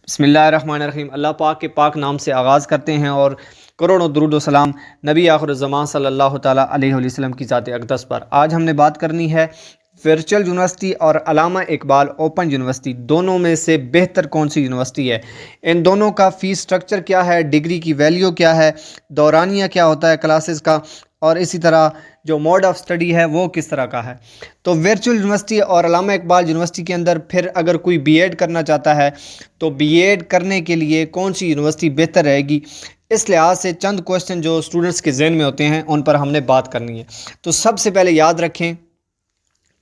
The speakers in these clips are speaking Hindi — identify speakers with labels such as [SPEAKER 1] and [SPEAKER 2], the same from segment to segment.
[SPEAKER 1] बिस्मिल्लाहिर्रहमानिर्रहीम। अल्लाह पाक के पाक नाम से आगाज़ करते हैं और करोड़ों दुरूद व सलाम नबी आखिरुज़्ज़मान सल्लल्लाहु ताला अलैहि वसल्लम की ज़ात अक़दस पर। आज हमने बात करनी है वर्चुअल यूनिवर्सिटी और अल्लामा इकबाल ओपन यूनिवर्सिटी, दोनों में से बेहतर कौन सी यूनिवर्सिटी है। इन दोनों का फ़ीस स्ट्रक्चर क्या है, डिग्री की वैल्यू क्या है, दौरानिया क्या होता है क्लासेस का, और इसी तरह जो मोड ऑफ़ स्टडी है वो किस तरह का है। तो वर्चुअल यूनिवर्सिटी और अल्लामा इकबाल यूनिवर्सिटी के अंदर फिर अगर कोई बीएड करना चाहता है तो बीएड करने के लिए कौन सी यूनिवर्सिटी बेहतर रहेगी, इस लिहाज से चंद क्वेश्चन जो स्टूडेंट्स के जहन में होते हैं उन पर हमने बात करनी है। तो सबसे पहले याद रखें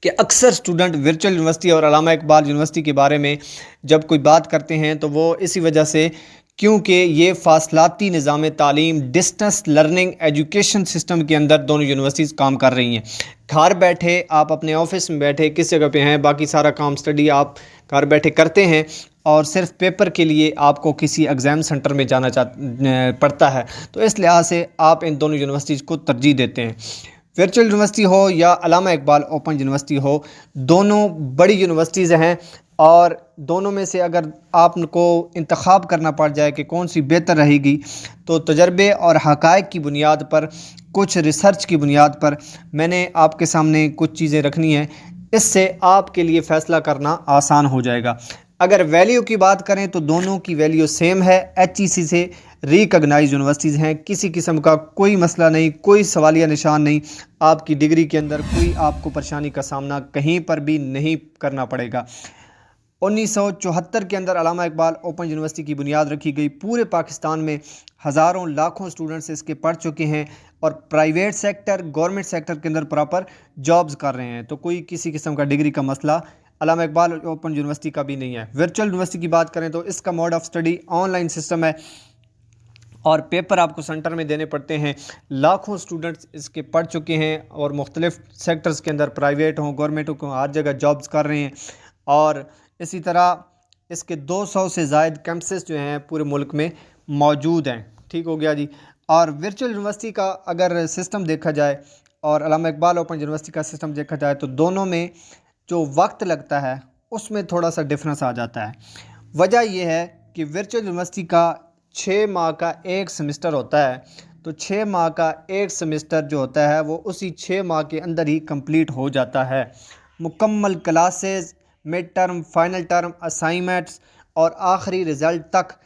[SPEAKER 1] कि अक्सर स्टूडेंट वर्चुअल यूनिवर्सिटी और अल्लामा इकबाल यूनिवर्सिटी के बारे में जब कोई बात करते हैं तो वो इसी वजह से, क्योंकि ये फासलाती निज़ाम तालीम डिस्टेंस लर्निंग एजुकेशन सिस्टम के अंदर दोनों यूनिवर्सिटीज़ काम कर रही हैं। घर बैठे आप अपने ऑफिस में बैठे किस जगह पे हैं, बाकी सारा काम स्टडी आप घर बैठे करते हैं और सिर्फ पेपर के लिए आपको किसी एग्ज़ाम सेंटर में जाना पड़ता है। तो इस लिहाज से आप इन दोनों यूनिवर्सिटीज़ को तरजीह देते हैं। वर्चुअल यूनिवर्सिटी हो या अल्लामा इकबाल ओपन यूनिवर्सिटी हो, दोनों बड़ी यूनिवर्सिटीज़ हैं और दोनों में से अगर आपको इंतखाब करना पड़ जाए कि कौन सी बेहतर रहेगी, तो तजर्बे और हक़ाइक़ की बुनियाद पर, कुछ रिसर्च की बुनियाद पर मैंने आपके सामने कुछ चीज़ें रखनी हैं। इससे आपके लिए फ़ैसला करना आसान हो जाएगा। अगर वैल्यू की बात करें तो दोनों की वैल्यू सेम है, एचईसी से रिकॉग्नाइज्ड यूनिवर्सिटीज़ हैं, किसी किस्म का कोई मसला नहीं, कोई सवालिया निशान नहीं। आपकी डिग्री के अंदर कोई आपको परेशानी का सामना कहीं पर भी नहीं करना पड़ेगा। 1974 के अंदर अल्लामा इकबाल ओपन यूनिवर्सिटी की बुनियाद रखी गई। पूरे पाकिस्तान में हज़ारों लाखों स्टूडेंट्स इसके पढ़ चुके हैं और प्राइवेट सेक्टर गवर्नमेंट सेक्टर के अंदर प्रॉपर जॉब्स कर रहे हैं। तो कोई किसी किस्म का डिग्री का मसला अल्लामा इकबाल ओपन यूनिवर्सिटी का भी नहीं है। वर्चुअल यूनिवर्सिटी की बात करें तो इसका mode of study online system है और पेपर आपको सेंटर में देने पड़ते हैं। लाखों स्टूडेंट्स इसके पढ़ चुके हैं और मुख्तलिफ़ सेक्टर्स के अंदर प्राइवेट हों गवर्नमेंट हो हर जगह जॉब्स कर रहे हैं। और इसी तरह इसके 200 से ज़ायद कैंपसेस जो हैं पूरे मुल्क में मौजूद हैं। ठीक हो गया जी। और वर्चुअल यूनिवर्सिटी का अगर सिस्टम देखा जाए और अल्लामा इकबाल ओपन यूनिवर्सिटी का सिस्टम देखा जाए तो दोनों में जो वक्त लगता है उसमें थोड़ा सा डिफरेंस आ जाता है। वजह यह है कि वर्चुअल यूनिवर्सिटी का 6 माह का एक सेमेस्टर होता है। तो 6 माह का एक सेमेस्टर जो होता है वो उसी 6 माह के अंदर ही कंप्लीट हो जाता है। मुकम्मल classes, mid term, final term, assignments और आखिरी रिज़ल्ट तक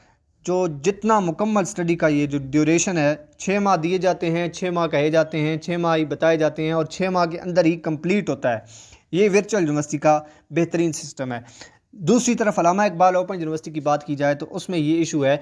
[SPEAKER 1] जो जितना मुकम्मल स्टडी का ये जो ड्यूरेशन है, 6 माह दिए जाते हैं, 6 माह कहे जाते हैं, 6 माह ही बताए जाते हैं और 6 माह के अंदर ही कंप्लीट होता है। ये वर्चुअल यूनिवर्सिटी का बेहतरीन सिस्टम है। दूसरी तरफ अल्लामा इकबाल ओपन यूनिवर्सिटी की बात की जाए तो उसमें ये इशू है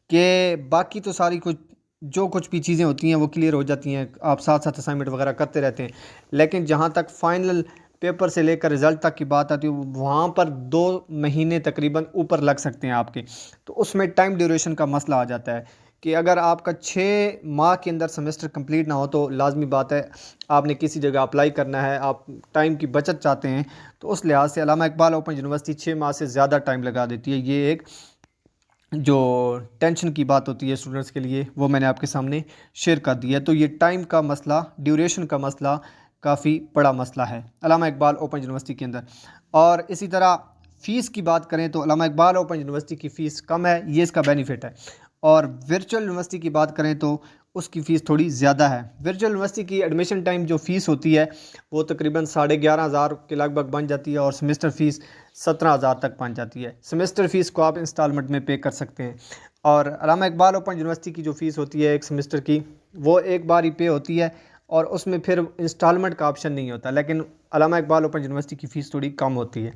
[SPEAKER 1] कि बाकी तो सारी कुछ भी चीज़ें होती हैं वो क्लियर हो जाती हैं, आप साथ साथ असाइनमेंट वगैरह करते रहते हैं। लेकिन जहाँ तक फ़ाइनल पेपर से लेकर रिज़ल्ट तक की बात आती है वहाँ पर 2 महीने तकरीबन ऊपर लग सकते हैं आपके। तो उसमें टाइम ड्यूरेशन का मसला आ जाता है कि अगर आपका 6 माह के अंदर सेमेस्टर कंप्लीट ना हो तो लाजमी बात है आपने किसी जगह अप्लाई करना है, आप टाइम की बचत चाहते हैं, तो उस लिहाज से अल्लामा इकबाल ओपन यूनिवर्सिटी 6 माह से ज़्यादा टाइम लगा देती है। ये एक जो टेंशन की बात होती है स्टूडेंट्स के लिए वो मैंने आपके सामने शेयर कर दिया है। तो ये टाइम का मसला, ड्यूरेशन का मसला काफ़ी बड़ा मसला है अल्लामा इकबाल ओपन यूनिवर्सिटी के अंदर। और इसी तरह फ़ीस की बात करें तो अल्लामा इकबाल ओपन यूनिवर्सिटी की फ़ीस कम है, ये इसका बेनिफिट है। और वर्चुअल यूनिवर्सिटी की बात करें तो उसकी फ़ीस थोड़ी ज़्यादा है। वर्चुअल यूनिवर्सिटी की एडमिशन टाइम जो फ़ीस होती है वो तकरीबन 11,500 के लगभग बन जाती है और सेमेस्टर फ़ीस 17,000 तक पहुंच जाती है। सेमेस्टर फ़ीस को आप इंस्टॉलमेंट में पे कर सकते हैं। और अल्लामा इकबाल ओपन यूनिवर्सिटी की जो फ़ीस होती है एक सेमेस्टर की, वो एक बार ही पे होती है और उसमें फिर इंस्टॉलमेंट का ऑप्शन नहीं होता। लेकिन अल्लामा इकबाल ओपन यूनिवर्सिटी की फ़ीस थोड़ी कम होती है।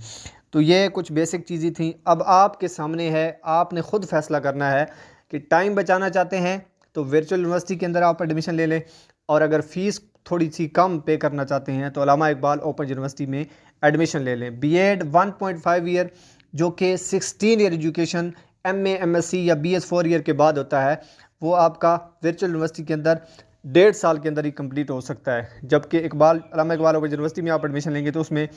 [SPEAKER 1] तो ये कुछ बेसिक चीज़ें थी। अब आपके सामने है, आपने ख़ुद फ़ैसला करना है कि टाइम बचाना चाहते हैं तो वर्चुअल यूनिवर्सिटी के अंदर आप एडमिशन ले लें, और अगर फ़ीस थोड़ी सी कम पे करना चाहते हैं तो अल्लामा इकबाल ओपन यूनिवर्सिटी में एडमिशन ले लें। बीएड 1.5 ईयर जो कि 16 ईयर एजुकेशन एमए, एमएससी या बीएस 4 ईयर के बाद होता है, वो आपका वर्चुअल यूनिवर्सिटी के अंदर 1.5 साल के अंदर ही कंप्लीट हो सकता है। जबकि अल्लामा इकबाल ओपन यूनिवर्सिटी में आप एडमिशन लेंगे तो उसमें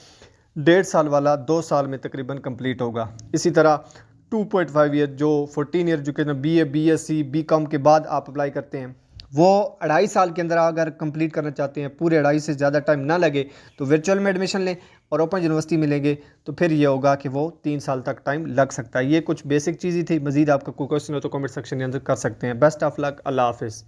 [SPEAKER 1] 1.5 साल वाला 2 साल में तकरीबन कंप्लीट होगा। इसी तरह 2.5 ईयर जो 14 year education BA, BSc, BCom के बाद आप अप्लाई करते हैं, वो 2.5 साल के अंदर अगर कंप्लीट करना चाहते हैं, पूरे 2.5 से ज़्यादा टाइम ना लगे तो वर्चुअल में एडमिशन लें। और ओपन यूनिवर्सिटी मिलेंगे तो फिर ये होगा कि वो 3 साल तक टाइम लग सकता है। ये कुछ बेसिक चीज़ ही थी। मज़ीद आपका कोई क्वेश्चन हो तो कमेंट सेक्शन के अंदर कर सकते हैं। Best of luck. अल्लाह हाफिज़।